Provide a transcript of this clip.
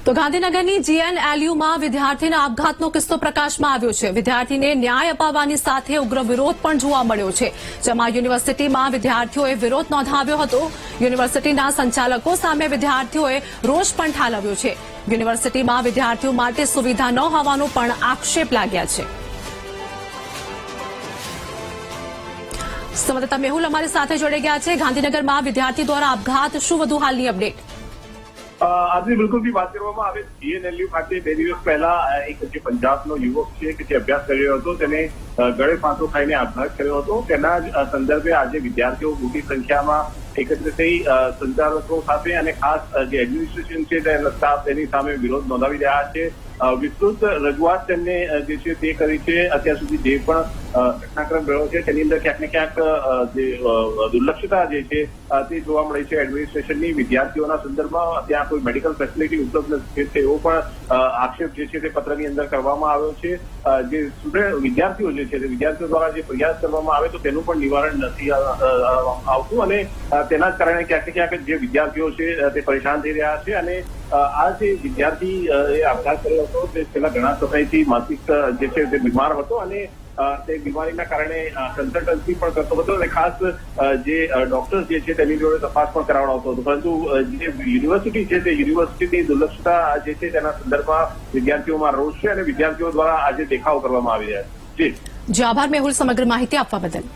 તો ગાંધીનગરની GNLUમાં વિદ્યાર્થીના આપઘાતનો કિસ્સો પ્રકાશમાં આવ્યો છે। વિદ્યાર્થીને ન્યાય અપાવવાની સાથે ઉગ્ર વિરોધ પણ જોવા મળ્યો છે, જેમાં યુનિવર્સિટીમાં વિદ્યાર્થીઓએ વિરોધ નોંધાવ્યો હતો। યુનિવર્સિટીના સંચાલકો સામે વિદ્યાર્થીઓએ રોષ પણ ઠાલવ્યો છે। યુનિવર્સિટીમાં વિદ્યાર્થીઓ માટે સુવિધા ન હોવાનો પણ આક્ષેપ લાગ્યા છે। સંવાદદાતા મેહુલ અમારી સાથે જોડાઈ ગયા છે। ગાંધીનગરમાં વિદ્યાર્થી દ્વારા આપઘાત, શું વધુ હાલની અપડેટ? આજની બિલકુલથી વાત કરવામાં આવે GNLU ખાતે 2 દિવસ પહેલા એક જે પંજાબનો યુવક છે કે જે અભ્યાસ કરી રહ્યો હતો તેને ગળે ફાંસો ખાઈને આપઘાત કર્યો હતો। તેના જ સંદર્ભે આજે વિદ્યાર્થીઓ મોટી સંખ્યામાં એકત્રિત થઈ સંચાલકો સાથે અને ખાસ જે એડમિનિસ્ટ્રેશન છે તેના સ્ટાફ તેની સામે વિરોધ નોંધાવી રહ્યા છે। વિસ્તૃત રજૂઆત તેમને જે છે તે કરી છે। અત્યાર સુધી જે પણ ઘટનાક્રમ રહ્યો છે તેની અંદર ક્યાંક ને ક્યાંક જે દુર્લક્ષતા જે છે તે જોવા મળી છે એડમિનિસ્ટ્રેશનની। વિદ્યાર્થીઓના સંદર્ભમાં ત્યાં કોઈ મેડિકલ ફેસિલિટી ઉપલબ્ધ નથી તેવો પણ આક્ષેપ જે છે તે પત્રની અંદર કરવામાં આવ્યો છે। જે સ્ટુડન્ટ વિદ્યાર્થીઓ જે છે તે વિદ્યાર્થીઓ દ્વારા જે ફરિયાદ કરવામાં આવે તો તેનું પણ નિવારણ નથી આવતું અને તેના જ કારણે ક્યાંક ને ક્યાંક જે વિદ્યાર્થીઓ છે તે પરેશાન થઈ રહ્યા છે। અને આ જે વિદ્યાર્થી એ આપઘાત કર્યો હતો તે છેલ્લા ઘણા સમયથી માનસિક જે છે તે બીમાર હતો અને તે બીમારીના કારણે કન્સલ્ટન્સી પણ કરતો હતો અને ખાસ જે ડોક્ટર્સ જે છે તેની જોડે તપાસ પણ કરાવડાવતો હતો, પરંતુ જે યુનિવર્સિટી છે તે યુનિવર્સિટીની દુર્લક્ષતા જે છે તેના સંદર્ભમાં વિદ્યાર્થીઓમાં રોષ છે અને વિદ્યાર્થીઓ દ્વારા આજે દેખાવ કરવામાં આવી રહ્યા છે। જી આભાર મેહુલ સમગ્ર માહિતી આપવા બદલ।